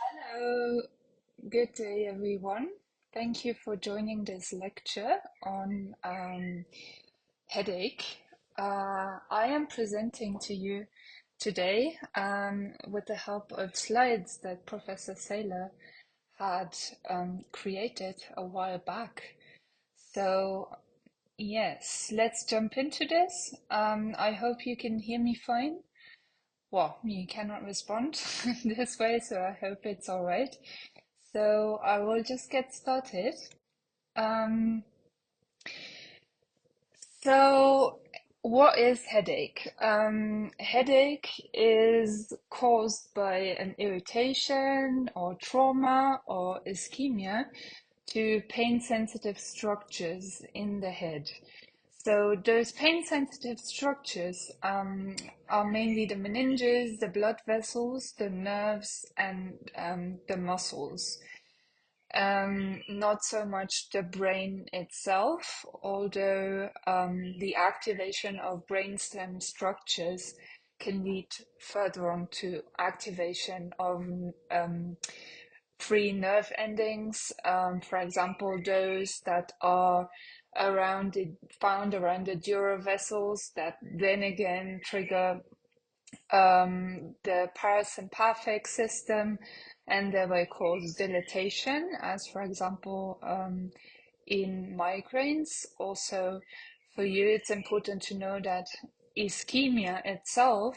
Hello, good day everyone. Thank you for joining this lecture on headache. I am presenting to you today with the help of slides that Professor Saylor had created a while back. So, yes, let's jump into this. I hope you can hear me fine. Well, you cannot respond this way, so I hope it's all right. So I will just get started. Um, so what is headache? Headache is caused by an irritation or trauma or ischemia to pain-sensitive structures in the head. So those pain-sensitive structures are mainly the meninges, the blood vessels, the nerves, and the muscles. Not so much the brain itself, although the activation of brainstem structures can lead further on to activation of free nerve endings, for example, those that are found around the dura vessels that then again trigger the parasympathetic system and thereby cause dilatation, as for example, in migraines. Also, for you, it's important to know that ischemia itself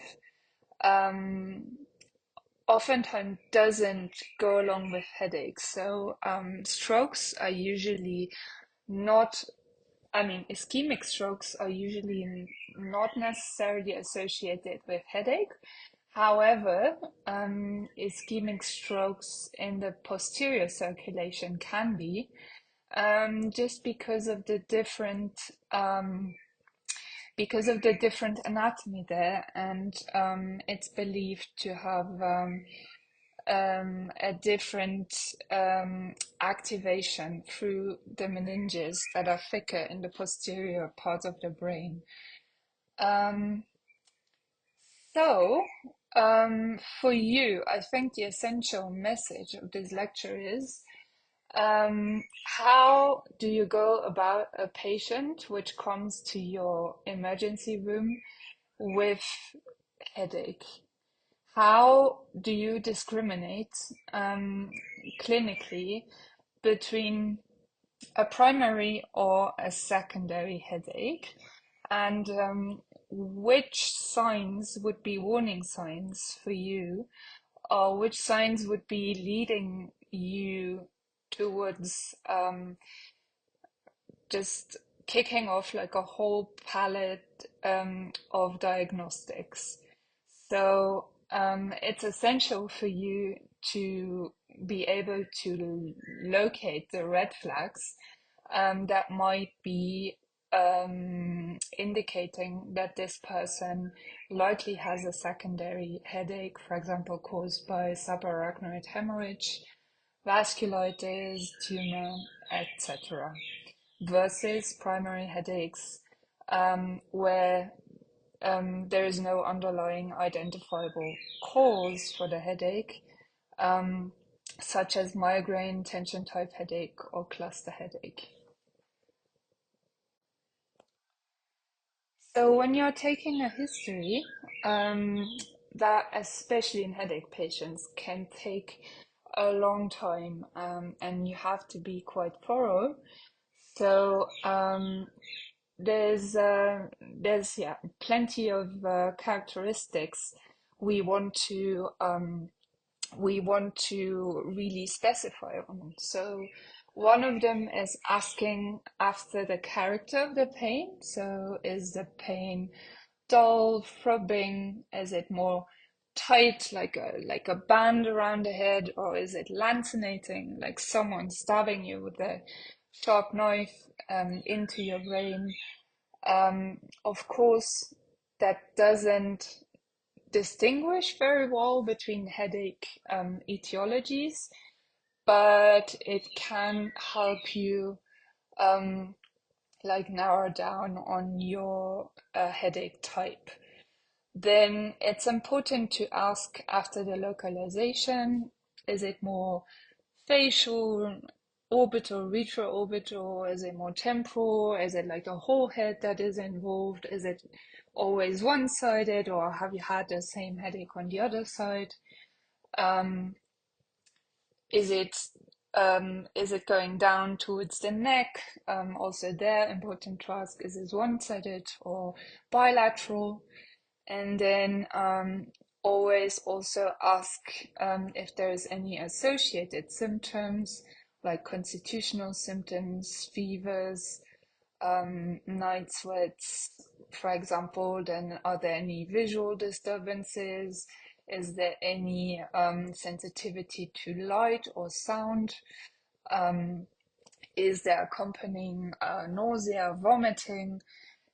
um, oftentimes doesn't go along with headaches. So, strokes are usually not ischemic strokes are usually not necessarily associated with headache. However, ischemic strokes in the posterior circulation can be, just because of the different anatomy there, and it's believed to have a different activation through the meninges that are thicker in the posterior part of the brain. Um, for you, I think the essential message of this lecture is how do you go about a patient which comes to your emergency room with headache? How do you discriminate clinically between a primary or a secondary headache? And which signs would be warning signs for you, or which signs would be leading you towards just kicking off like a whole palette of diagnostics? So it's essential for you to be able to locate the red flags that might be indicating that this person likely has a secondary headache, for example, caused by subarachnoid hemorrhage, vasculitis, tumor, etc., versus primary headaches where there is no underlying identifiable cause for the headache, um, such as migraine, tension type headache, or cluster headache. So when you're taking a history, that especially in headache patients can take a long time, and you have to be quite thorough. So there's yeah plenty of characteristics we want to um, we want to really specify on. So one of them is asking after the character of the pain. So is the pain dull, throbbing? Is it more tight, like a band around the head, or is it lancinating, like someone stabbing you with a sharp knife into your brain? Of course, that doesn't distinguish very well between headache etiologies, but it can help you um, like narrow down on your headache type. Then it's important to ask after the localization. Is it more facial, orbital, retroorbital? Is it more temporal? Is it like the whole head that is involved? Is it always one-sided, or have you had the same headache on the other side? Um, is it going down towards the neck? Also there, important to ask, is it one-sided or bilateral? And then always also ask if there's any associated symptoms, like constitutional symptoms, fevers, night sweats, for example. Then are there any visual disturbances? Is there any sensitivity to light or sound? Um, is there accompanying nausea, vomiting?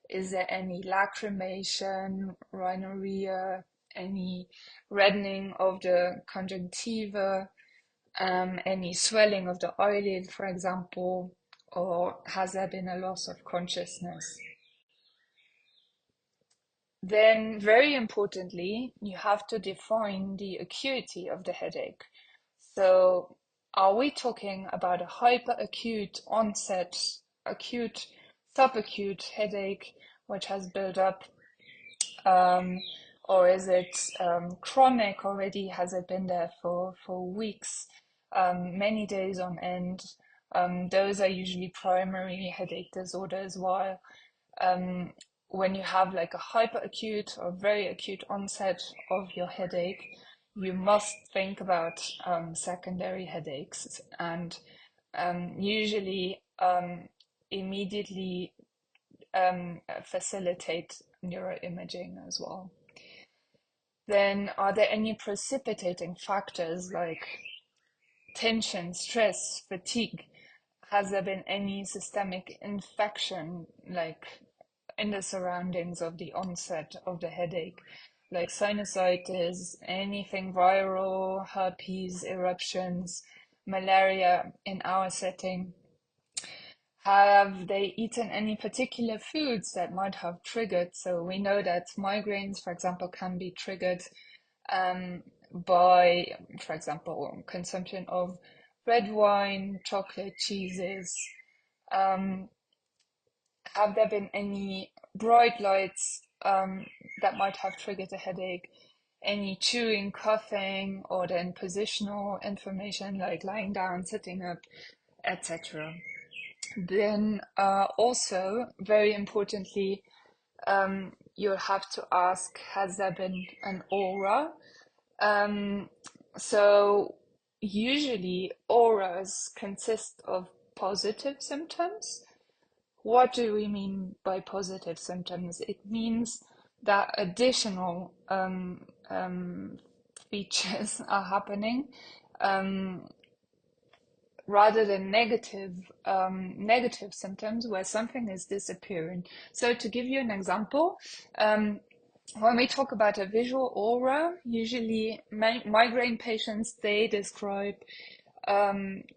Is there any lacrimation, rhinorrhea, any reddening of the conjunctiva, any swelling of the eyelid, for example, or has there been a loss of consciousness? Then, very importantly, you have to define the acuity of the headache. So, are we talking about a hyperacute onset, acute, subacute headache, which has built up, um, or is it chronic already? Has it been there for weeks, many days on end? Those are usually primary headache disorders, while um, when you have like a hyperacute or very acute onset of your headache, you must think about secondary headaches and usually immediately facilitate neuroimaging as well. Then, are there any precipitating factors like tension, stress, fatigue? Has there been any systemic infection, like in the surroundings of the onset of the headache, like sinusitis, anything viral, herpes, eruptions, malaria in our setting? Have they eaten any particular foods that might have triggered? So we know that migraines, for example, can be triggered by, for example, consumption of red wine, chocolate, cheeses. Um, have there been any bright lights that might have triggered a headache? Any chewing, coughing, or then positional information like lying down, sitting up, etc. Then also, very importantly, you'll have to ask, has there been an aura? Um, so usually auras consist of positive symptoms. What do we mean by positive symptoms? It means that additional features are happening um, rather than negative symptoms where something is disappearing. So to give you an example, when we talk about a visual aura, usually migraine patients, they describe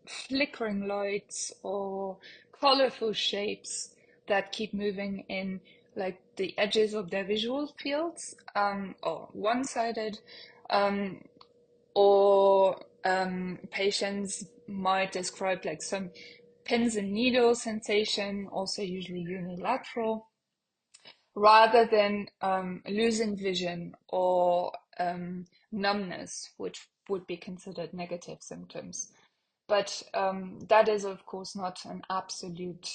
flickering lights or colorful shapes that keep moving in like the edges of their visual fields, or one-sided, um, or patients might describe like some pins and needles sensation, also usually unilateral, rather than losing vision or numbness, which would be considered negative symptoms. But that is, of course, not an absolute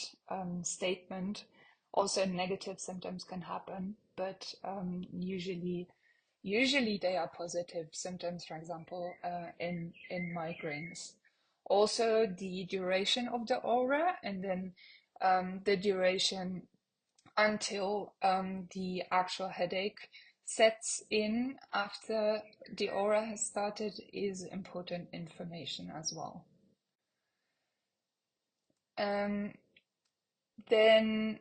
statement. Also, negative symptoms can happen, but usually they are positive symptoms, for example, in migraines. Also, the duration of the aura, and then the duration until the actual headache sets in after the aura has started is important information as well. Um, then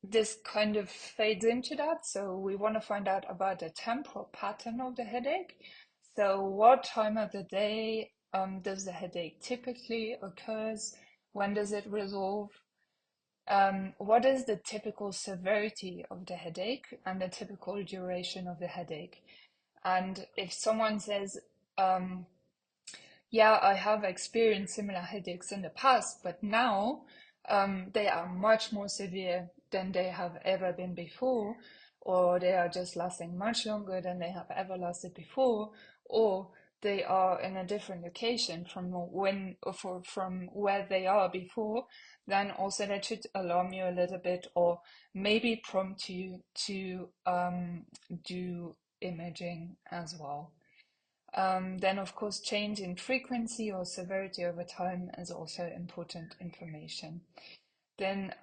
this kind of fades into that. So we want to find out about the temporal pattern of the headache. So what time of the day does the headache typically occurs? When does it resolve? What is the typical severity of the headache and the typical duration of the headache? And if someone says, Yeah, I have experienced similar headaches in the past, but now they are much more severe than they have ever been before, or they are just lasting much longer than they have ever lasted before, or they are in a different location from where they are before. Then also that should alarm you a little bit, or maybe prompt you to do imaging as well. Then, of course, change in frequency or severity over time is also important information. Then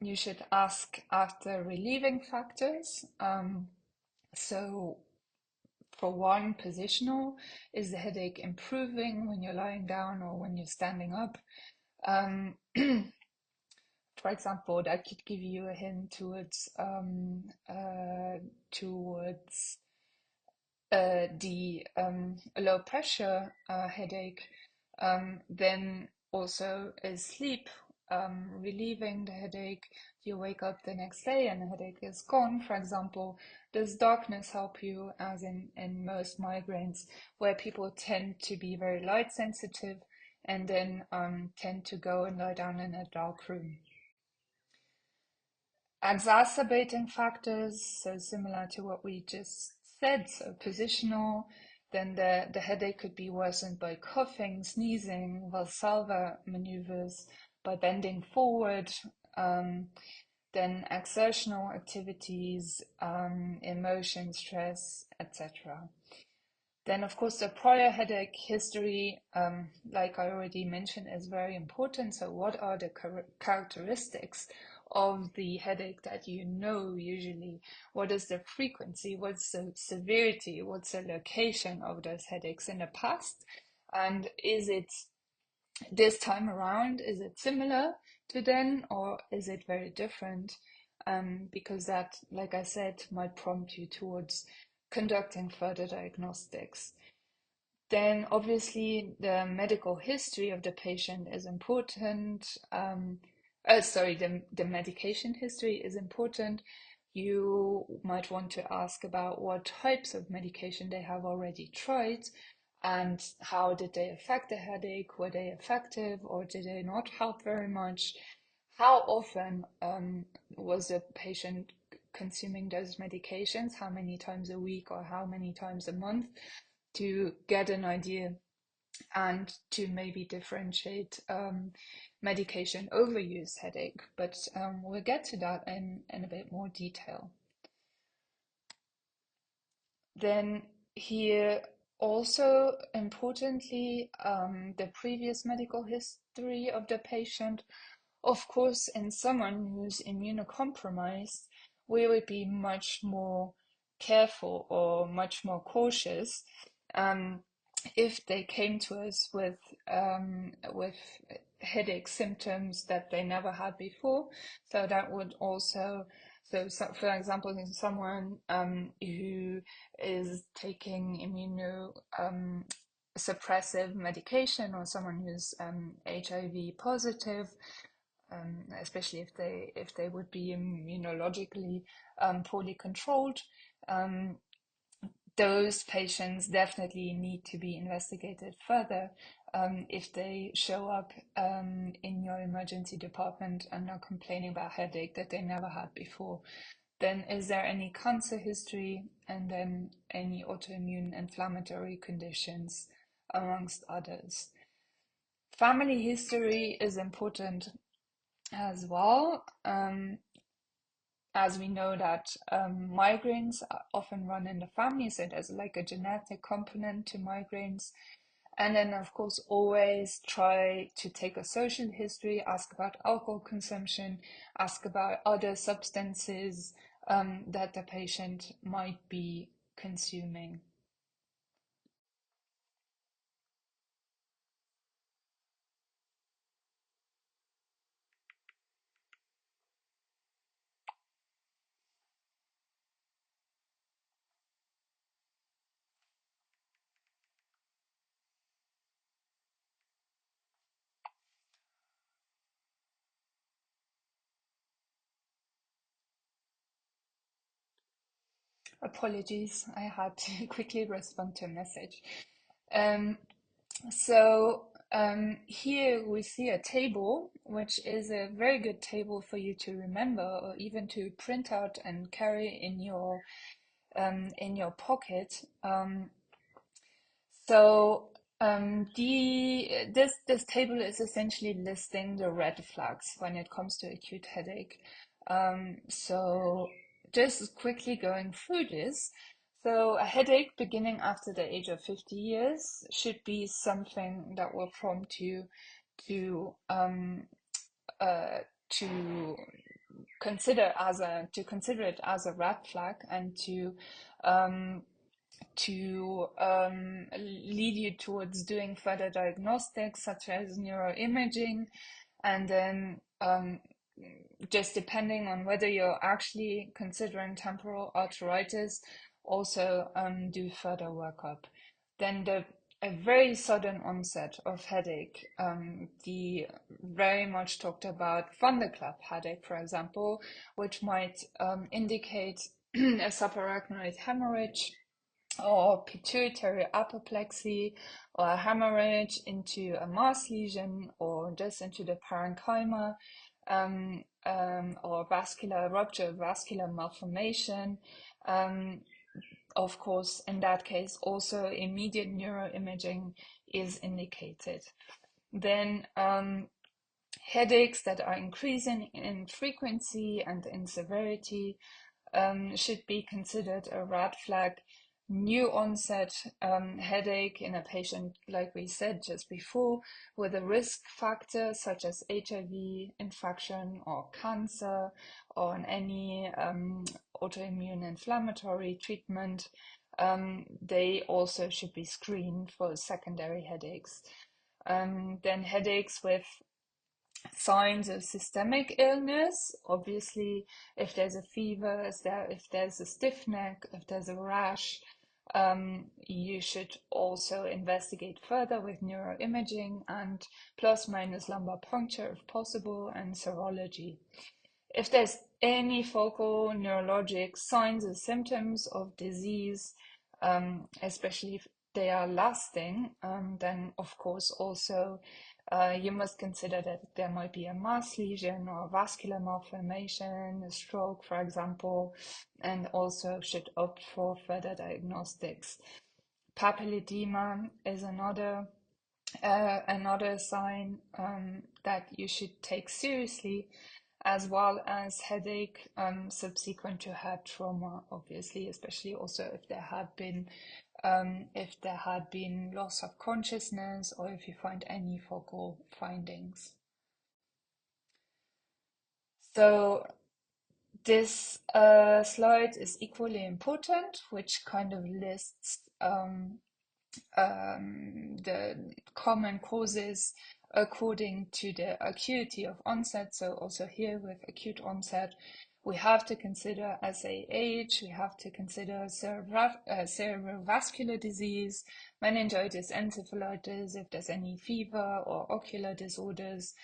you should ask after relieving factors. So, for one, positional, is the headache improving when you're lying down or when you're standing up? Um, for example, that could give you a hint towards the low pressure headache. Then also is sleep relieving the headache? Do you wake up the next day and the headache is gone, for example? Does darkness help you, as in most migraines, where people tend to be very light sensitive and then tend to go and lie down in a dark room? Exacerbating factors, so similar to what we just said, so positional, then the headache could be worsened by coughing, sneezing, Valsalva maneuvers, by bending forward, um, then exertional activities, emotion, stress, etc. Then, of course, the prior headache history, like I already mentioned, is very important. So, what are the characteristics of the headache that you know usually? What is the frequency? What's the severity? What's the location of those headaches in the past? And is it this time around, is it similar to then, or is it very different? Because that, like I said, might prompt you towards conducting further diagnostics. Then obviously the medical history of the patient is important. Sorry, the medication history is important. You might want to ask about what types of medication they have already tried and how did they affect the headache? Were they effective or did they not help very much? How often was the patient consuming those medications? How many times a week or how many times a month? To get an idea and to maybe differentiate medication overuse headache. But we'll get to that in a bit more detail. Then here also importantly, the previous medical history of the patient. Of course, in someone who's immunocompromised, we would be much more careful or much more cautious um, if they came to us with headache symptoms that they never had before. So that would also, for example, in someone who is taking suppressive medication, or someone who's HIV positive, especially if they would be immunologically poorly controlled. Um, those patients definitely need to be investigated further if they show up in your emergency department and are complaining about headache that they never had before. Then is there any cancer history, and then any autoimmune inflammatory conditions, amongst others. Family history is important as well, as we know that migraines often run in the family, so there's like a genetic component to migraines. And then, of course, always try to take a social history, ask about alcohol consumption, ask about other substances that the patient might be consuming. Apologies, I had to quickly respond to a message. Um, So here we see a table, which is a very good table for you to remember or even to print out and carry in your pocket. So this table is essentially listing the red flags when it comes to acute headache. So just quickly going through this. So a headache beginning after the age of 50 years should be something that will prompt you to uh, to consider it as a red flag and um, to lead you towards doing further diagnostics such as neuroimaging, and then just depending on whether you're actually considering temporal arteritis, also do further workup. Then a very sudden onset of headache, the very much talked about thunderclap headache, for example, which might indicate a subarachnoid hemorrhage or pituitary apoplexy or a hemorrhage into a mass lesion or just into the parenchyma, or vascular rupture, vascular malformation. Um, of course, in that case, also immediate neuroimaging is indicated. Then headaches that are increasing in frequency and in severity should be considered a red flag. New onset headache in a patient, like we said just before, with a risk factor such as HIV infection or cancer or any autoimmune inflammatory treatment, they also should be screened for secondary headaches. Then headaches with signs of systemic illness. Obviously, if there's a fever, if there's a stiff neck, if there's a rash, you should also investigate further with neuroimaging and plus minus lumbar puncture if possible and serology. If there's any focal neurologic signs or symptoms of disease, especially if they are lasting, then of course also you must consider that there might be a mass lesion or a vascular malformation, a stroke, for example, and also should opt for further diagnostics. Papilledema is another sign that you should take seriously, as well as headache subsequent to head trauma, obviously, especially also if there had been loss of consciousness or if you find any focal findings. So this slide is equally important, which kind of lists the common causes according to the acuity of onset. So also here with acute onset, we have to consider SAH, we have to consider cerebrovascular disease, meningitis, encephalitis, if there's any fever or ocular disorders.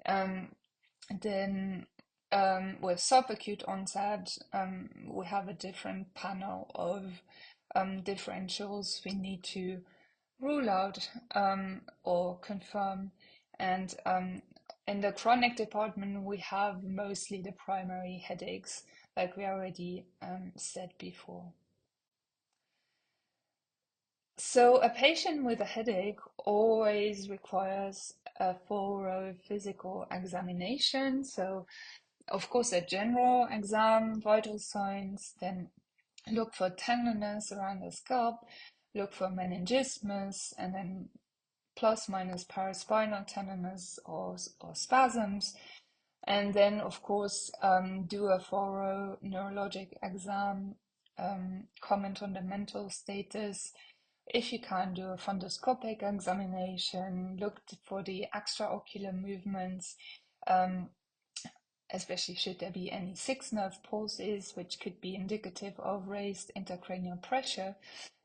Then with subacute onset, we have a different panel of differentials we need to rule out or confirm. And in the chronic department, we have mostly the primary headaches, like we already said before. So a patient with a headache always requires a thorough physical examination. So of course, a general exam, vital signs, then look for tenderness around the scalp, look for meningismus, and then plus minus paraspinal tenderness or spasms. And then, of course, do a thorough neurologic exam, comment on the mental status. If you can, do a fundoscopic examination, look for the extraocular movements, especially should there be any sixth nerve pulses, which could be indicative of raised intracranial pressure.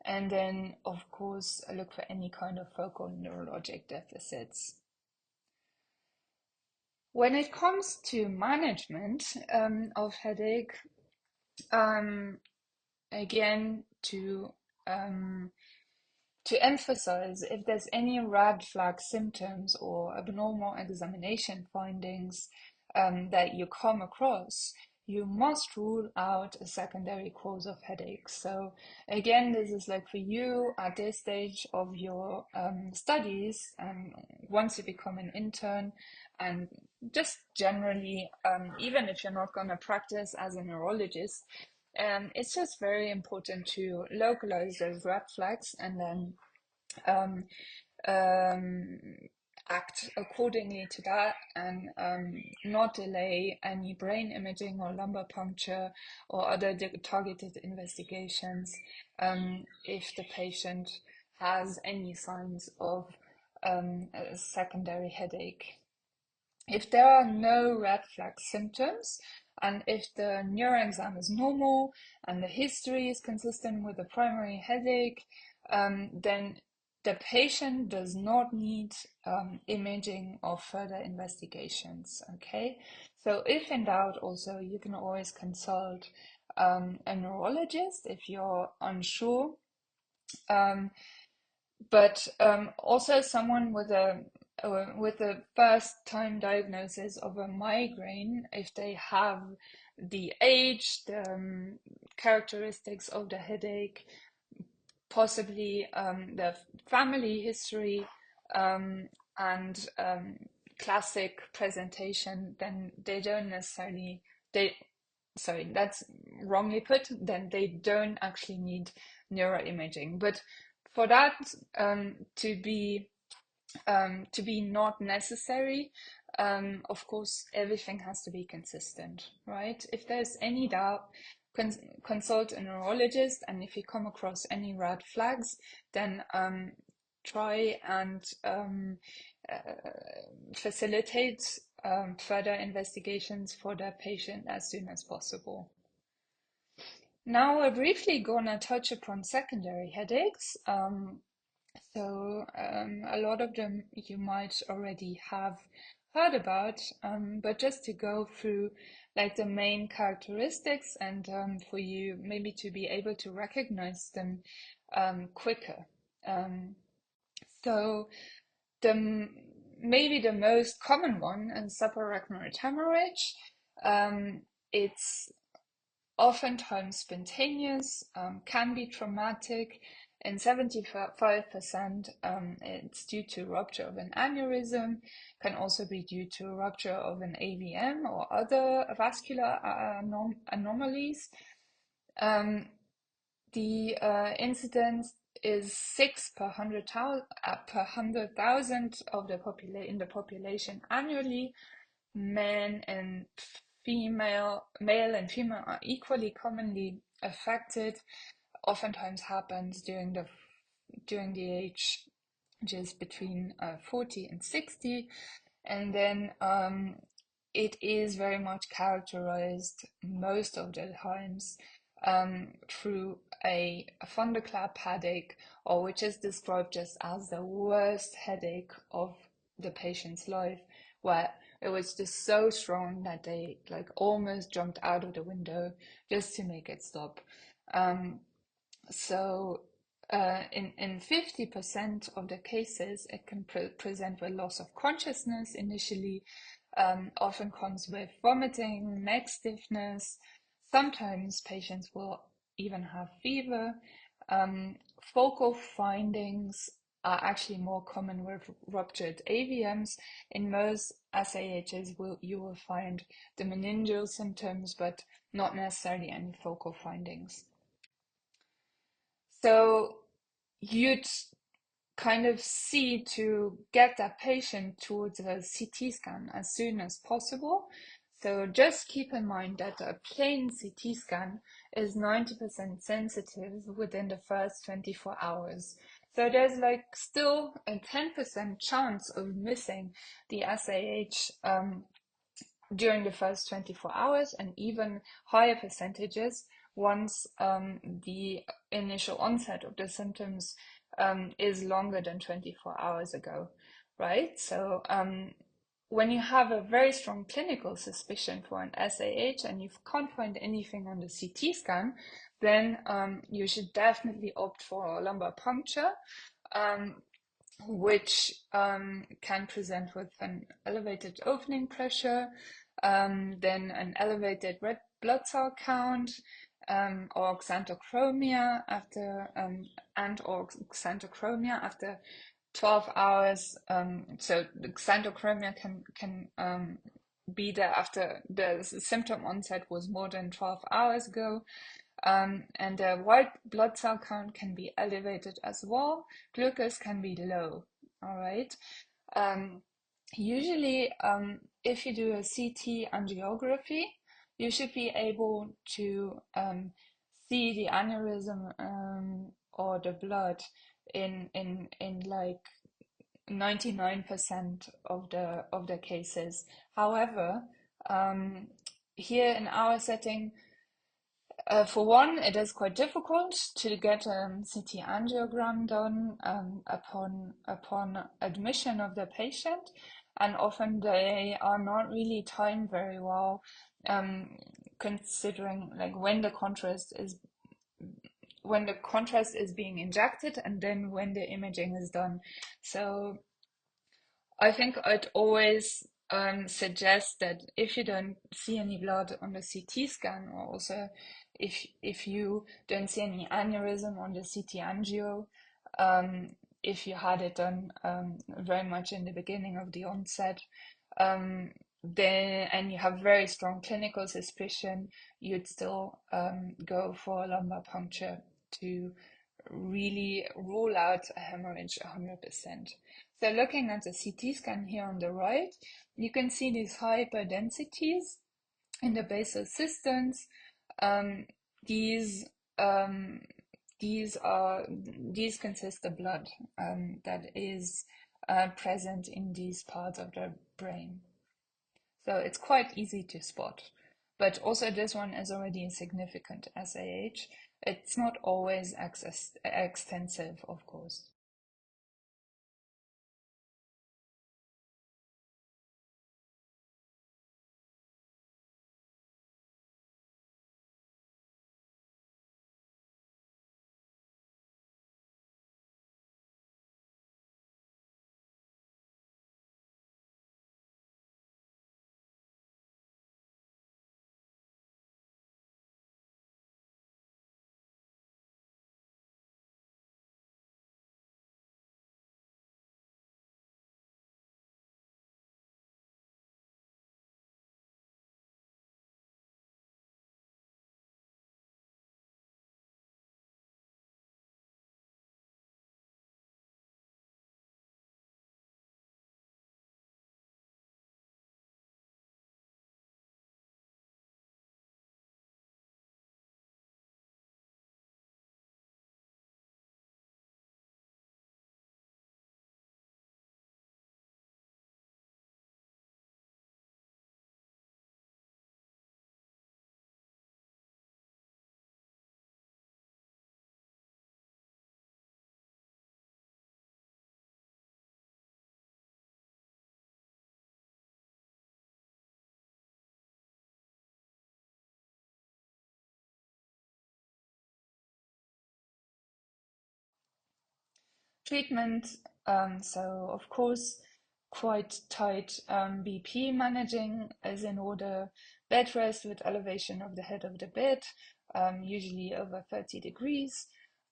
And then, of course, look for any kind of focal neurologic deficits. When it comes to management of headache, again, to emphasize, if there's any red flag symptoms or abnormal examination findings that you come across, you must rule out a secondary cause of headache. So again, this is like for you at this stage of your studies, and once you become an intern, and just generally, even if you're not going to practice as a neurologist, it's just very important to localize those red flags and then um, um, act accordingly to that, and not delay any brain imaging or lumbar puncture or other targeted investigations if the patient has any signs of a secondary headache. If there are no red flag symptoms, and if the neuroexam is normal and the history is consistent with the primary headache, then the patient does not need imaging or further investigations. Okay, so if in doubt, also you can always consult a neurologist if you're unsure. But also someone with a first time diagnosis of a migraine, if they have the age, the characteristics of the headache, possibly the family history, and classic presentation, then they don't necessarily they sorry, that's wrongly put, then they don't actually need neuroimaging. But for that to be not necessary, of course, everything has to be consistent, right? If there's any doubt, consult a neurologist, and if you come across any red flags, then try and facilitate further investigations for the patient as soon as possible. Now we're briefly gonna touch upon secondary headaches. So a lot of them you might already have heard about, but just to go through like the main characteristics, and for you maybe to be able to recognize them quicker. So the maybe the most common one is subarachnoid hemorrhage. It's oftentimes spontaneous, can be traumatic. In 75%, it's due to rupture of an aneurysm, can also be due to rupture of an AVM or other vascular anomalies. The incidence is 6 per 100,000 of the in the population annually. Men and male and female are equally commonly affected. Oftentimes happens during the age just between 40 and 60, and then it is very much characterized most of the times through a thunderclap headache, or which is described just as the worst headache of the patient's life, where it was just so strong that they like almost jumped out of the window just to make it stop. So in 50% of the cases, it can present with loss of consciousness initially, often comes with vomiting, neck stiffness. Sometimes patients will even have fever. Focal findings are actually more common with ruptured AVMs. In most SAHs, you will find the meningeal symptoms, but not necessarily any focal findings. So you'd kind of see to get that patient towards a CT scan as soon as possible. So just keep in mind that a plain CT scan is 90% sensitive within the first 24 hours. So there's like still a 10% chance of missing the SAH during the first 24 hours, and even higher percentages once the initial onset of the symptoms is longer than 24 hours ago, right? So when you have a very strong clinical suspicion for an SAH and you can't find anything on the CT scan, then you should definitely opt for a lumbar puncture. um, which can present with an elevated opening pressure, then an elevated red blood cell count, or xanthochromia after and or xanthochromia after 12 hours. So the xanthochromia can be there after the symptom onset was more than 12 hours ago. And the white blood cell count can be elevated as well. Glucose can be low. All right. Um, Usually, if you do a CT angiography, you should be able to see the aneurysm or the blood in like 99% of the cases. However, here in our setting, for one, it is quite difficult to get a CT angiogram done upon admission of the patient, and often they are not really timed very well, um, considering like when the contrast is being injected and then when the imaging is done. So I think I'd always suggest that if you don't see any blood on the CT scan, or also if you don't see any aneurysm on the CT angio, if you had it done very much in the beginning of the onset, then and you have very strong clinical suspicion, you'd still go for a lumbar puncture to really rule out a hemorrhage 100%. So looking at the CT scan here on the right, you can see these hyperdensities in the basal cisterns. Um, these um, these consist of blood that is present in these parts of the brain. So it's quite easy to spot. But also this one is already a significant SAH. It's not always extensive, of course. Treatment, so of course, quite tight BP managing is in order. Bed rest with elevation of the head of the bed, usually over 30 degrees.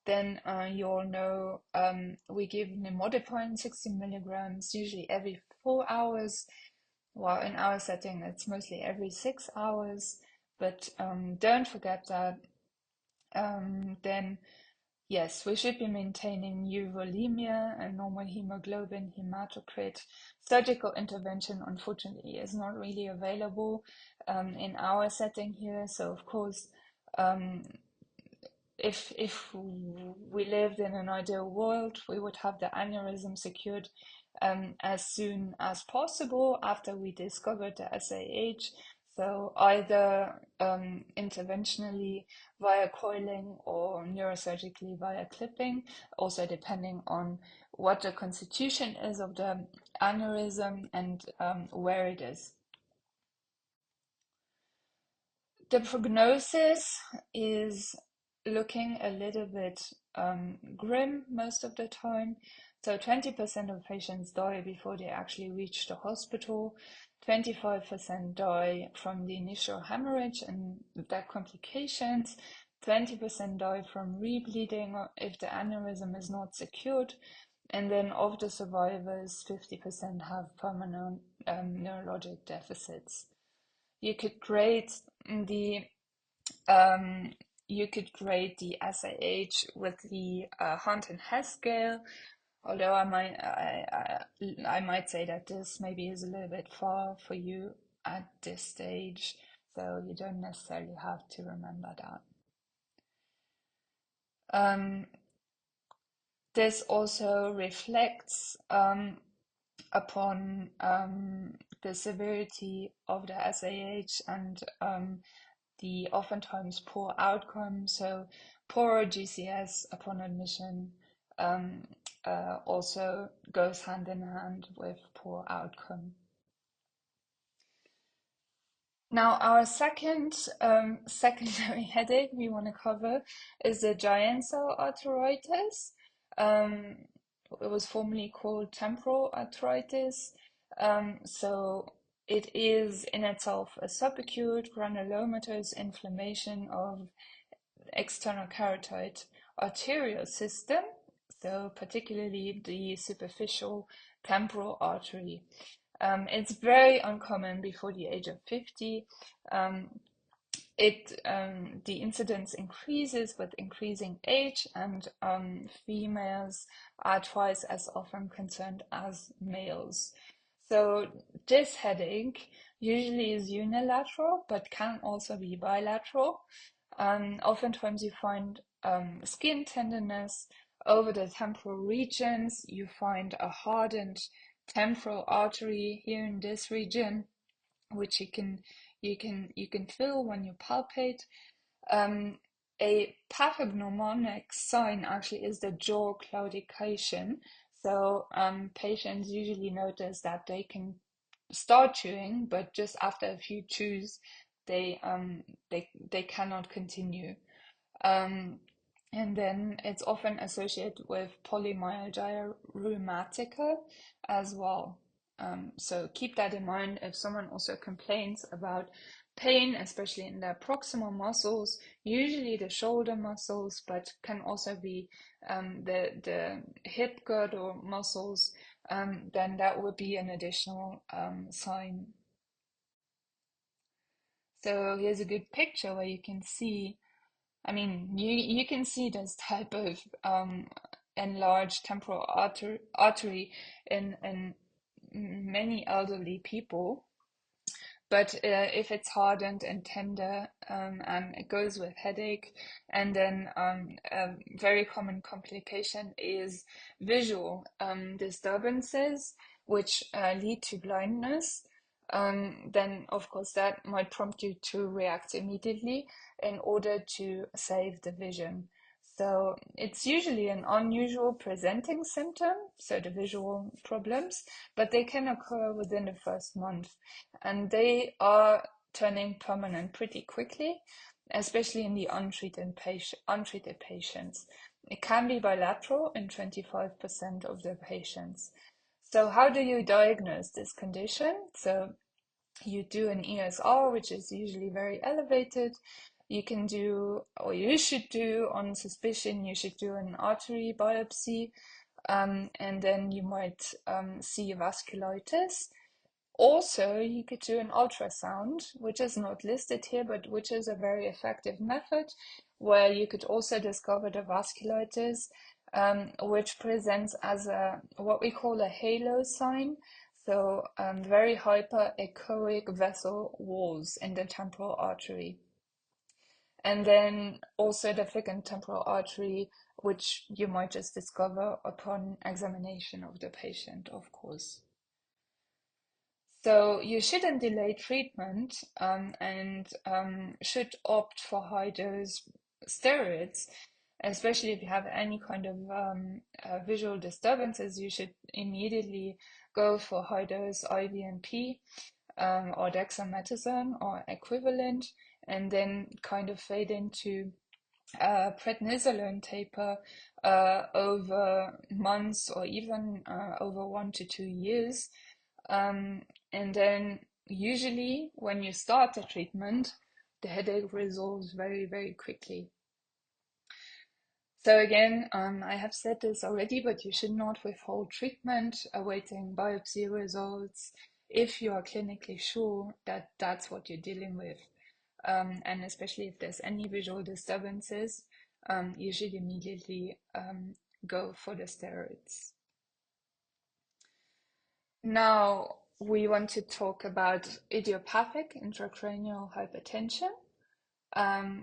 Then you all know we give nimodipine 60 milligrams, usually every 4 hours. While in our setting, it's mostly every 6 hours. But don't forget that. Then yes, we should be maintaining euvolemia and normal hemoglobin, hematocrit. Surgical intervention, unfortunately, is not really available in our setting here. So, of course, um, if we lived in an ideal world, we would have the aneurysm secured as soon as possible after we discovered the SAH. So either interventionally via coiling or neurosurgically via clipping, also depending on what the constitution is of the aneurysm and where it is. The prognosis is looking a little bit grim most of the time. So 20% of patients die before they actually reach the hospital. 25% die from the initial hemorrhage and their complications. 20% die from rebleeding if the aneurysm is not secured. And then of the survivors, 50% have permanent neurologic deficits. You could grade the um, SAH with the Hunt and Hess scale, although I might say that this maybe is a little bit far for you at this stage, so you don't necessarily have to remember that. This also reflects upon the severity of the SAH and the oftentimes poor outcome. So poor GCS upon admission also goes hand in hand with poor outcome. Now, our second secondary headache we want to cover is the giant cell arteritis. It was formerly called temporal arteritis. So it is in itself a subacute granulomatous inflammation of external carotid arterial system, so particularly the superficial temporal artery. It's very uncommon before the age of 50. The incidence increases with increasing age, and females are twice as often concerned as males. So this headache usually is unilateral, but can also be bilateral. Oftentimes you find skin tenderness over the temporal regions. You find a hardened temporal artery here in this region, which you can feel when you palpate. A pathognomonic sign actually is the jaw claudication. So patients usually notice that they can start chewing, but just after a few chews, they cannot continue. And then it's often associated with polymyalgia rheumatica as well. So keep that in mind if someone also complains about pain, especially in their proximal muscles, usually the shoulder muscles, but can also be the hip girdle muscles, then that would be an additional sign. So here's a good picture where you can see, I mean, you can see this type of enlarged temporal artery in many elderly people. But if it's hardened and tender, and it goes with headache, and then a very common complication is visual disturbances, which lead to blindness, then of course that might prompt you to react immediately in order to save the vision. So it's usually an unusual presenting symptom, so the visual problems, but they can occur within the first month, and they are turning permanent pretty quickly, especially in the untreated patients. It can be bilateral in 25% of the patients. So how do you diagnose this condition? So you do an ESR, which is usually very elevated. You can do, or you should do, on suspicion, you should do an artery biopsy, and then you might see vasculitis. Also, you could do an ultrasound, which is not listed here, but which is a very effective method where you could also discover the vasculitis, which presents as what we call a halo sign. So very hyperechoic vessel walls in the temporal artery. And then also the thickened temporal artery, which you might just discover upon examination of the patient, of course. So you shouldn't delay treatment, and should opt for high dose steroids, especially if you have any kind of visual disturbances. You should immediately go for high dose IVNP, or dexamethasone or equivalent, and then kind of fade into prednisolone taper over months or even over 1 to 2 years. And then usually when you start the treatment, the headache resolves very, very quickly. So again, I have said this already, but you should not withhold treatment awaiting biopsy results if you are clinically sure that that's what you're dealing with. And especially if there's any visual disturbances, you should immediately go for the steroids. Now, we want to talk about idiopathic intracranial hypertension,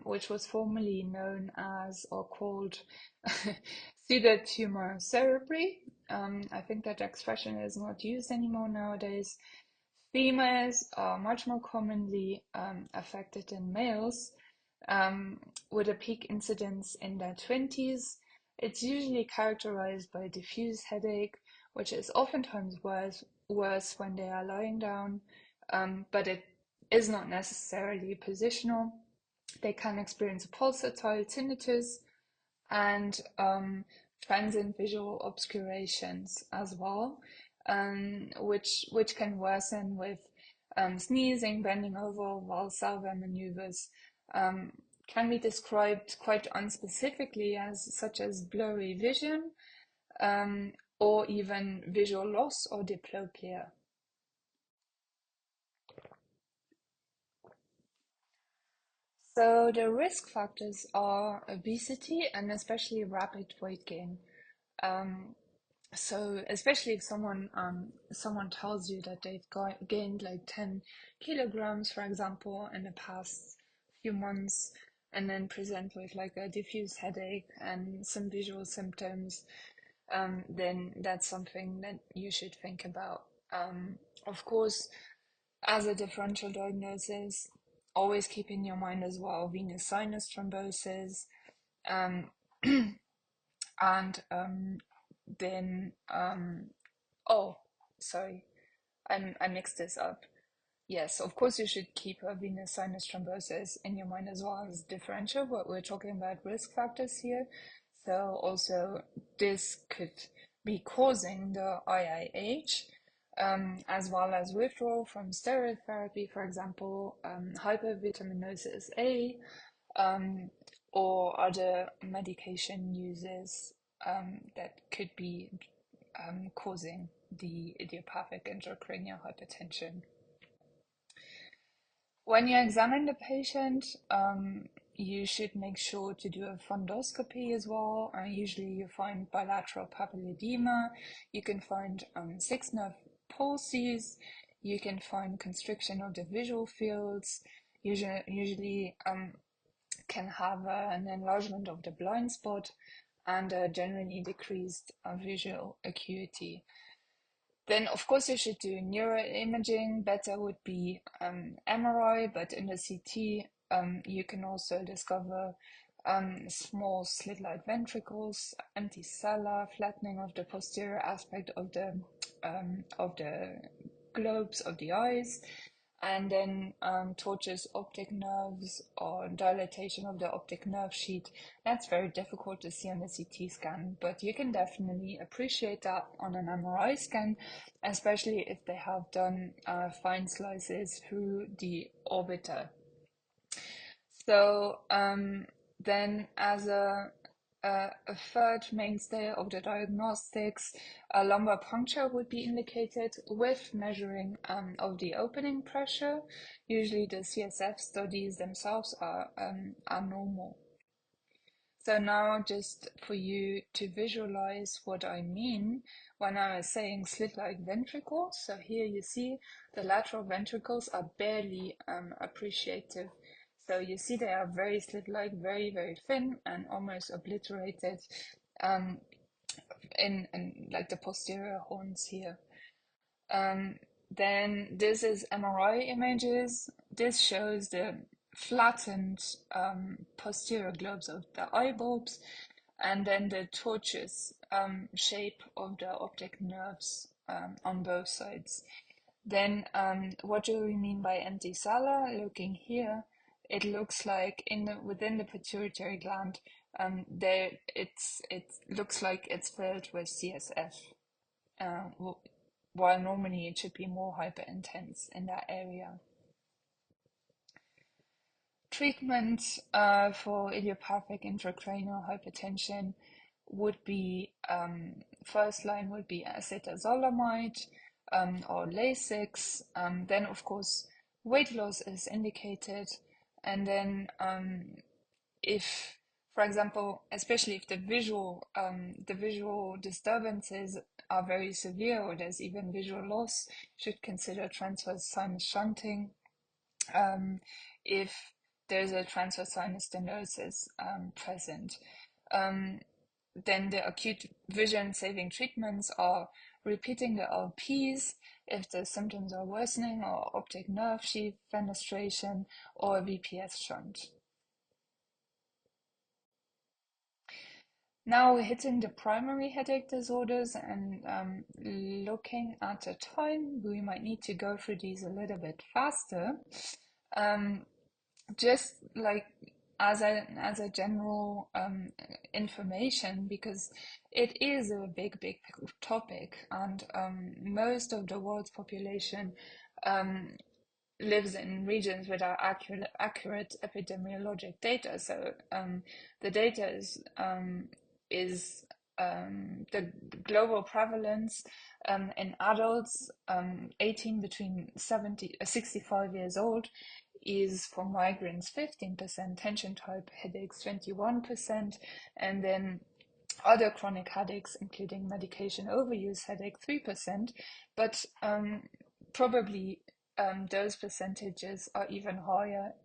which was formerly known as or called pseudotumor cerebri. I think that expression is not used anymore nowadays. Females are much more commonly affected than males, with a peak incidence in their 20s. It's usually characterized by diffuse headache, which is oftentimes worse when they are lying down, but it is not necessarily positional. They can experience a pulsatile tinnitus and transient visual obscurations as well, which can worsen with sneezing, bending over, Valsalva maneuvers. Can be described quite unspecifically as such as blurry vision, or even visual loss or diplopia. So the risk factors are obesity and especially rapid weight gain. Um, So especially if someone tells you that they've gained like 10 kilograms, for example, in the past few months, and then present with like a diffuse headache and some visual symptoms, then that's something that you should think about. Of course, as a differential diagnosis, always keep in your mind as well venous sinus thrombosis, um, and then oh, sorry, I mixed this up. Yes, of course you should keep a venous sinus thrombosis in your mind as well as differential, but we're talking about risk factors here. So also this could be causing the IIH, as well as withdrawal from steroid therapy, for example, hypervitaminosis A, um, or other medication uses that could be causing the idiopathic intracranial hypertension. When you examine the patient, you should make sure to do a fundoscopy as well. Usually you find bilateral papilledema, you can find six nerve pulses, you can find constriction of the visual fields, usually can have an enlargement of the blind spot and a generally decreased visual acuity. Then, of course, you should do neuroimaging. Better would be MRI, but in the CT, you can also discover small slit-like ventricles, anticellular flattening of the posterior aspect of the globes of the eyes, and then tortuous optic nerves or dilatation of the optic nerve sheet. That's very difficult to see on the CT scan, but you can definitely appreciate that on an MRI scan, especially if they have done fine slices through the orbiter. So then as a third mainstay of the diagnostics, a lumbar puncture would be indicated with measuring of the opening pressure. Usually the CSF studies themselves are normal. So now just for you to visualize what I mean when I was saying slit-like ventricles. So here you see the lateral ventricles are barely appreciative. So you see they are very slit-like, very, very thin and almost obliterated um, in like the posterior horns here. Um, then this is MRI images. This shows the flattened posterior globes of the eye bulbs and then the tortuous shape of the optic nerves on both sides. Then what do we mean by anticellular? Looking here, it looks like within the pituitary gland, it looks like it's filled with CSF, while normally it should be more hyperintense in that area. Treatment for idiopathic intracranial hypertension would be, first line would be acetazolamide or Lasix. Then, of course, weight loss is indicated. And then, if, for example, especially if the visual disturbances are very severe or there's even visual loss, should consider transverse sinus shunting. If there's a transverse sinus stenosis present. Then the acute vision saving treatments are repeating the LPs if the symptoms are worsening, or optic nerve sheath fenestration, or a VPS shunt. Now we're hitting the primary headache disorders, and looking at the time, we might need to go through these a little bit faster. Just like as a general information, because it is a big topic, and most of the world's population lives in regions without accurate epidemiologic data. So the data is the global prevalence in adults 18 between 65 years old is for migraines 15%, tension type headaches 21%, and then other chronic headaches, including medication overuse headache, 3%. But probably those percentages are even higher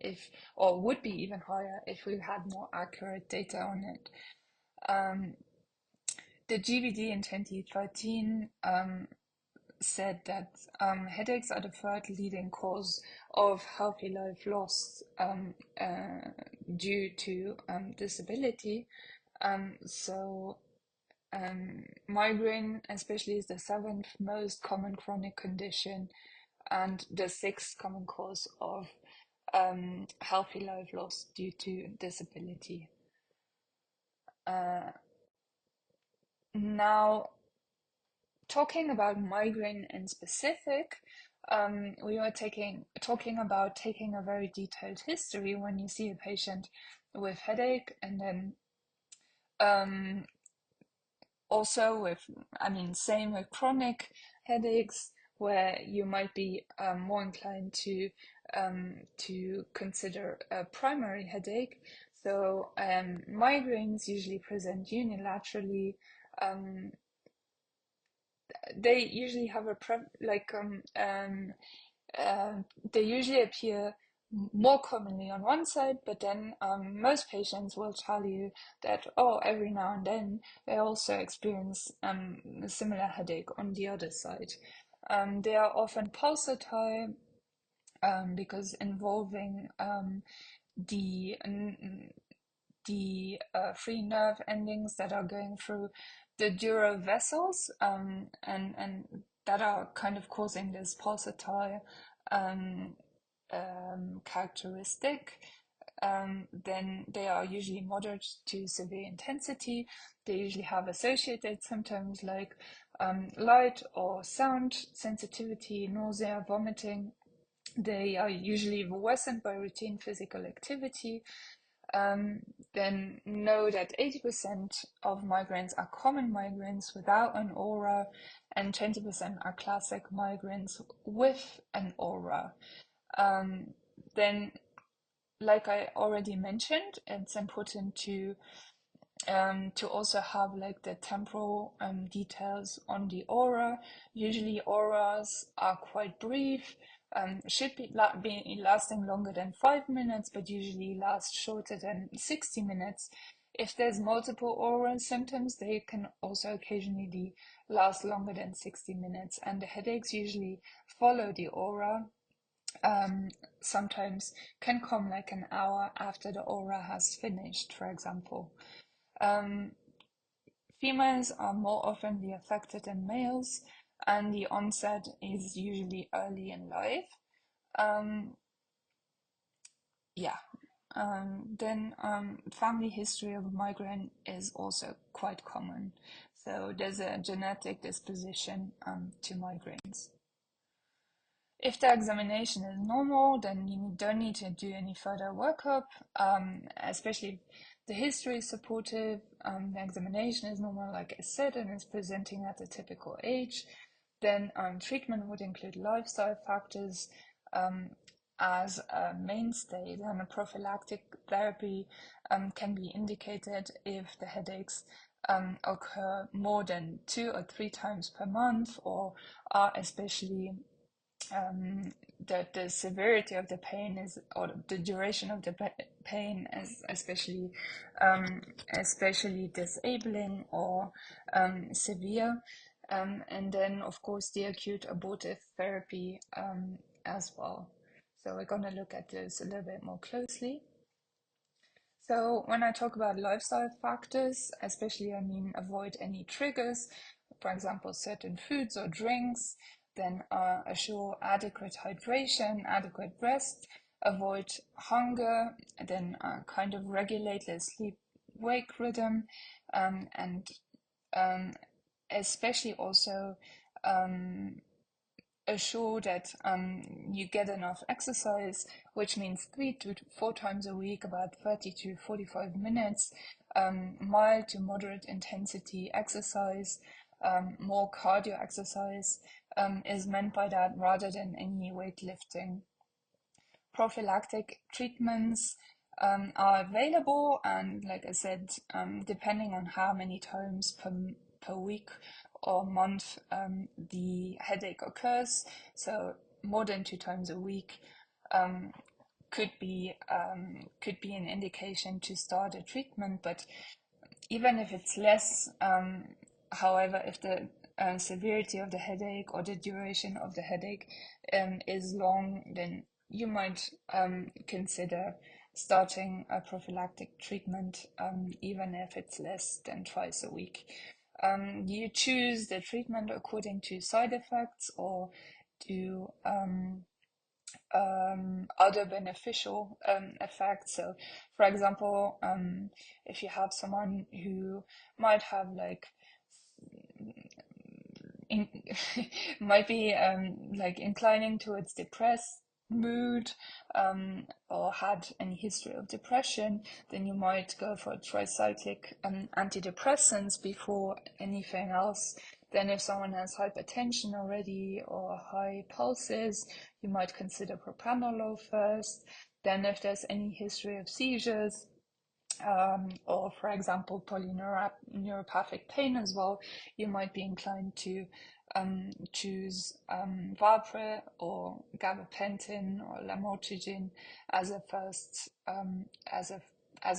or would be even higher if we had more accurate data on it. The GBD in 2013 said that headaches are the third leading cause of healthy life loss due to disability. So migraine especially is the seventh most common chronic condition and the sixth common cause of healthy life loss due to disability. Now, talking about migraine in specific, we were talking about taking a very detailed history when you see a patient with headache, and then also same with chronic headaches, where you might be more inclined to consider a primary headache. So migraines usually present unilaterally. They usually have they usually appear more commonly on one side, but then most patients will tell you that, oh, every now and then they also experience a similar headache on the other side. They are often pulsatile because involving the free nerve endings that are going through the dural vessels and that are kind of causing this pulsatile characteristic. Then they are usually moderate to severe intensity. They usually have associated symptoms like light or sound sensitivity, nausea, vomiting. They are usually worsened by routine physical activity. Then know that 80% of migraines are common migraines without an aura, and 20% are classic migraines with an aura. Then, like I already mentioned, it's important to also have like the temporal details on the aura. Usually auras are quite brief, should be lasting longer than 5 minutes, but usually last shorter than 60 minutes. If there's multiple aura symptoms, they can also occasionally last longer than 60 minutes, and the headaches usually follow the aura. Sometimes can come like an hour after the aura has finished, for example. Females are more often affected than males, and the onset is usually early in life. yeah. Then family history of migraine is also quite common. So there's a genetic disposition to migraines. If the examination is normal, then you don't need to do any further workup, especially if the history is supportive, the examination is normal, like I said, and is presenting at a typical age. Then treatment would include lifestyle factors as a mainstay. Then a prophylactic therapy can be indicated if the headaches occur more than 2 or 3 times per month, or are especially the severity of the pain is, or the duration of the pain is especially disabling or severe. And then, of course, the acute abortive therapy as well. So we're going to look at this a little bit more closely. So when I talk about lifestyle factors, especially, I mean, avoid any triggers, for example, certain foods or drinks, then assure adequate hydration, adequate rest, avoid hunger, then kind of regulate the sleep-wake rhythm, and especially also assure that you get enough exercise, which means 3 to 4 times a week, about 30 to 45 minutes, mild to moderate intensity exercise, more cardio exercise is meant by that, rather than any weightlifting. Prophylactic treatments are available, and like I said, depending on how many times per week or month the headache occurs, so more than 2 times a week could be an indication to start a treatment. But even if it's less, however, if the severity of the headache or the duration of the headache is long, then you might consider starting a prophylactic treatment, even if it's less than twice a week. You choose the treatment according to side effects or to other beneficial effects. So, for example, if you have someone who might have like in, might be like inclining towards depressed mood, or had any history of depression, then you might go for tricyclic antidepressants before anything else. Then if someone has hypertension already or high pulses, you might consider propranolol first. Then if there's any history of seizures, or for example polyneuropathic pain as well, you might be inclined to choose valpre or gabapentin or lamotrigine as a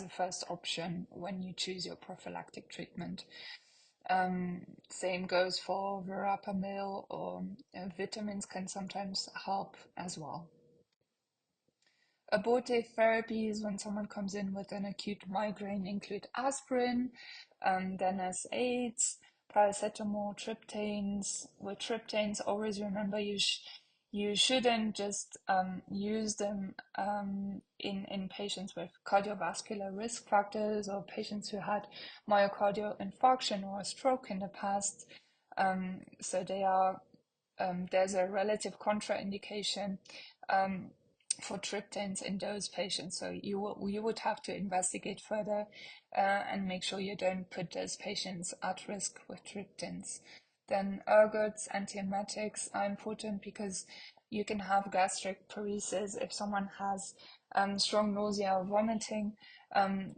first option when you choose your prophylactic treatment. Same goes for verapamil, or vitamins can sometimes help as well. Abortive therapies when someone comes in with an acute migraine include aspirin, then as aids, paracetamol, triptans. With triptans, always remember you shouldn't just use them in patients with cardiovascular risk factors or patients who had myocardial infarction or a stroke in the past. So there's a relative contraindication for triptans in those patients. So you would have to investigate further and make sure you don't put those patients at risk with triptans. Then ergots, antiemetics are important because you can have gastric paresis if someone has strong nausea or vomiting.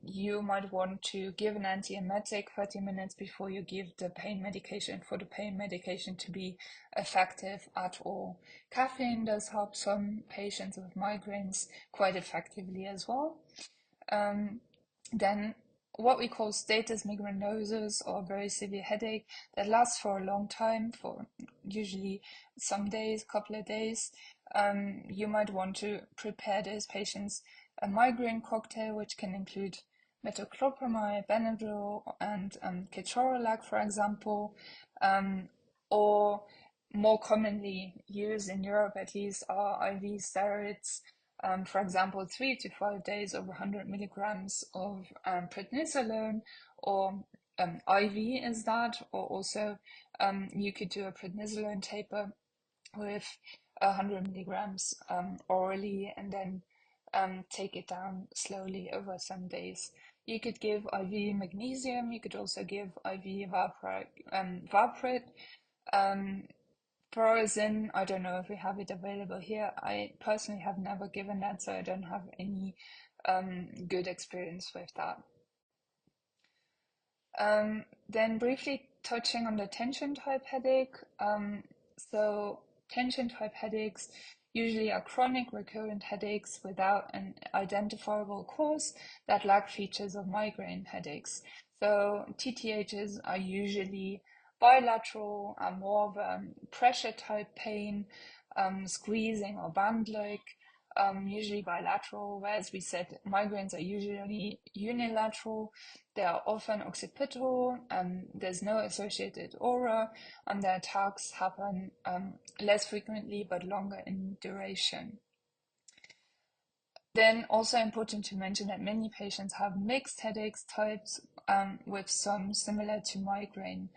You might want to give an antiemetic 30 minutes before you give the pain medication, for the pain medication to be effective at all. Caffeine does help some patients with migraines quite effectively as well. Then what we call status migrainosus, or very severe headache that lasts for a long time, for usually some days, couple of days. You might want to prepare those patients a migraine cocktail, which can include metoclopramide, Benadryl, and ketorolac, for example, or more commonly used in Europe at least are IV steroids, for example, 3 to 5 days over 100 milligrams of prednisolone, or IV is that, or also you could do a prednisolone taper with 100 milligrams orally, and then take it down slowly over some days. You could give IV magnesium. You could also give IV valproate. Frozen, I don't know if we have it available here. I personally have never given that, so I don't have any good experience with that. Then briefly touching on the tension type headache. So tension type headaches usually are chronic recurrent headaches without an identifiable cause that lack features of migraine headaches. So TTHs are usually bilateral, are more of a pressure type pain, squeezing or band-like, usually bilateral, whereas we said migraines are usually unilateral. They are often occipital, there's no associated aura, and the attacks happen less frequently but longer in duration. Then also important to mention that many patients have mixed headaches types, with some similar to migraine.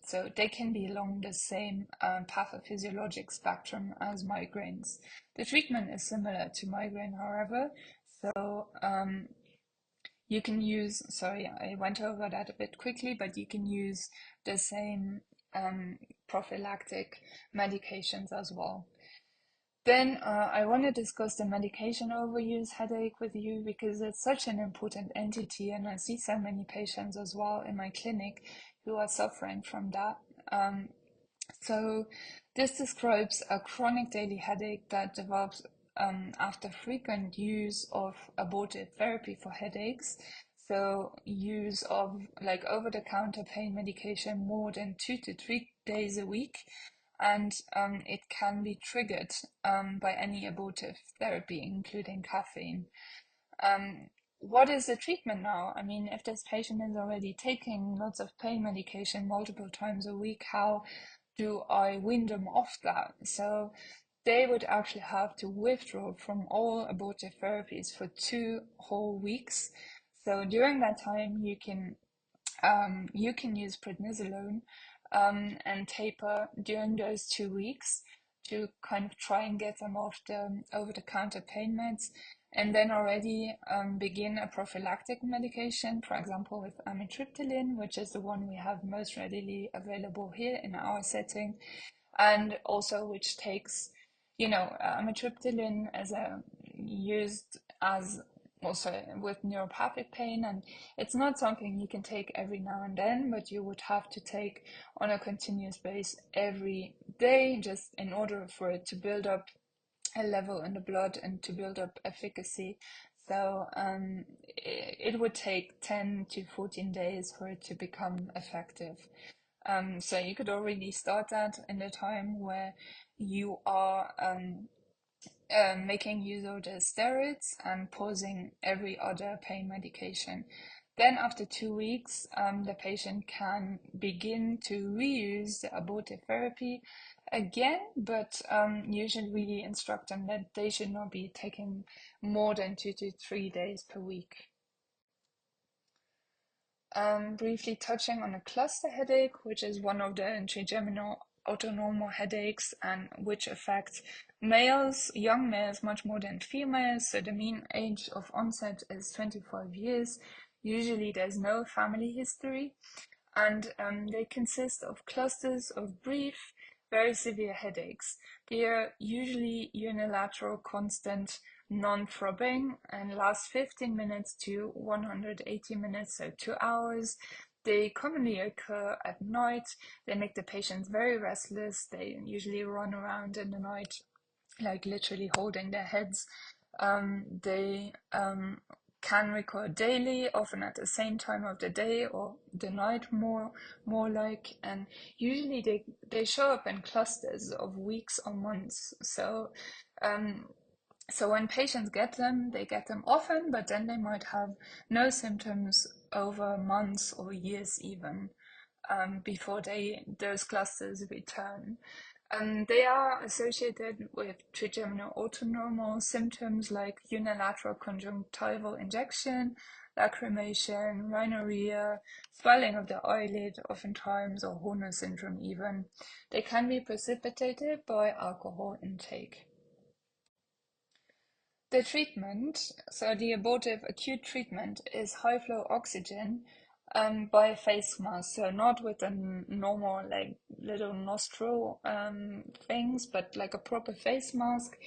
So they can be along the same pathophysiologic spectrum as migraines. The treatment is similar to migraine, however. So you can use, sorry, I went over that a bit quickly, but you can use the same prophylactic medications as well. Then I want to discuss the medication overuse headache with you because it's such an important entity, and I see so many patients as well in my clinic who are suffering from that. So this describes a chronic daily headache that develops after frequent use of abortive therapy for headaches. So use of like over-the-counter pain medication more than 2 to 3 days a week, and it can be triggered by any abortive therapy, including caffeine. What is the treatment now? I mean, if this patient is already taking lots of pain medication multiple times a week, how do I wean them off that? So they would actually have to withdraw from all abortive therapies for 2 whole weeks. So during that time, you can use prednisolone and taper during those 2 weeks to kind of try and get them off the over-the-counter pain meds, and then already begin a prophylactic medication, for example, with amitriptyline, which is the one we have most readily available here in our setting, and also which takes, amitriptyline as used as also with neuropathic pain, and it's not something you can take every now and then, but you would have to take on a continuous basis every day, just in order for it to build up a level in the blood and to build up efficacy. So it would take 10 to 14 days for it to become effective. So you could already start that in the time where you are making use of the steroids and pausing every other pain medication. Then after 2 weeks, the patient can begin to reuse the abortive therapy again, but you should really instruct them that they should not be taking more than 2 to 3 days per week. Briefly touching on a cluster headache, which is one of the trigeminal autonomic headaches and which affects males, young males, much more than females. So the mean age of onset is 25 years. Usually there's no family history, and they consist of clusters of brief, very severe headaches. They are usually unilateral, constant, non-throbbing, and last 15 minutes to 180 minutes, so 2 hours. They commonly occur at night. They make the patients very restless. They usually run around in the night, like literally holding their heads. They can recur daily, often at the same time of the day or the night, more like, and usually they show up in clusters of weeks or months. So so when patients get them, they get them often, but then they might have no symptoms over months or years even, before those clusters return. They are associated with trigeminal autonormal symptoms like unilateral conjunctival injection, lacrimation, rhinorrhea, swelling of the eyelid oftentimes, or Horner syndrome even. They can be precipitated by alcohol intake. The treatment, so the abortive acute treatment, is high flow oxygen by face mask. So not with a normal like little nostril things, but like a proper face mask.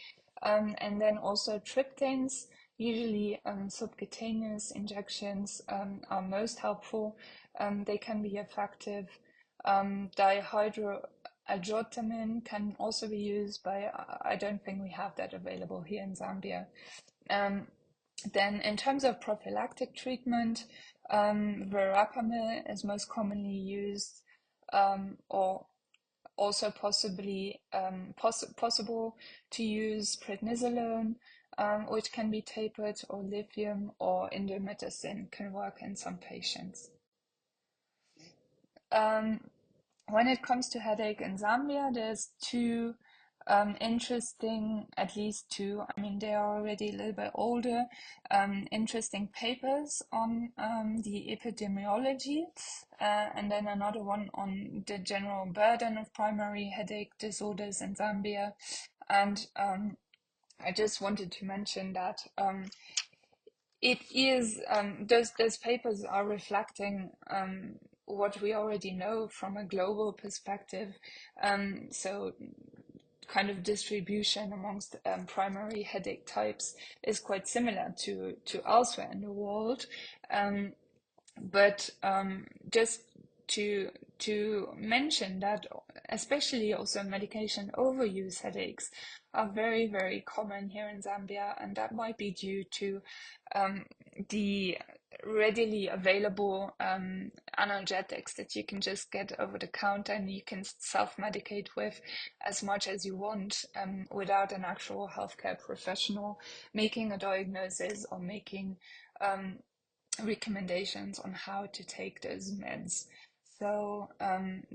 And then also triptans, usually subcutaneous injections are most helpful. They can be effective. Dihydroargitamine can also be used, but I don't think we have that available here in Zambia. Um, then, in terms of prophylactic treatment, verapamil is most commonly used, or also possible to use prednisolone, which can be tapered, or lithium or indomethacin can work in some patients. Um, when it comes to headache in Zambia, there's two interesting, at least two, I mean, they are already a little bit older, interesting papers on the epidemiology, and then another one on the general burden of primary headache disorders in Zambia. And I just wanted to mention that it is those papers are reflecting what we already know from a global perspective. So kind of distribution amongst primary headache types is quite similar to elsewhere in the world. But just to mention that especially also medication overuse headaches are very, very common here in Zambia, and that might be due to the readily available analgesics that you can just get over the counter and you can self-medicate with as much as you want without an actual healthcare professional making a diagnosis or making recommendations on how to take those meds. So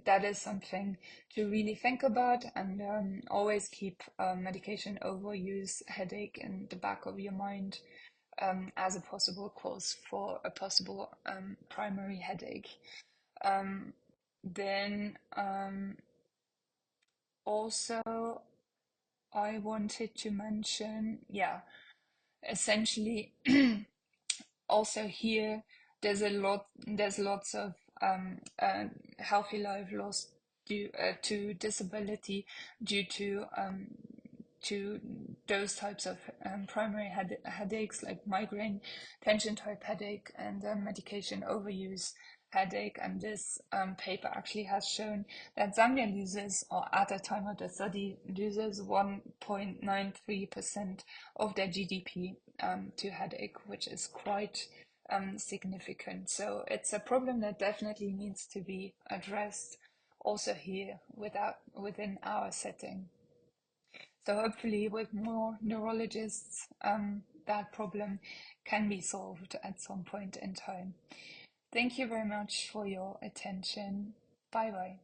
that is something to really think about, and always keep medication overuse headache in the back of your mind as a possible cause for a possible primary headache. Then also I wanted to mention, yeah, essentially also here there's lots of healthy life loss due to disability due to those types of primary headaches like migraine, tension type headache, and medication overuse headache. And this paper actually has shown that Zambia loses, or at the time of the study, loses 1.93% of their GDP to headache, which is quite significant. So it's a problem that definitely needs to be addressed also here within our setting. So hopefully with more neurologists, that problem can be solved at some point in time. Thank you very much for your attention. Bye bye.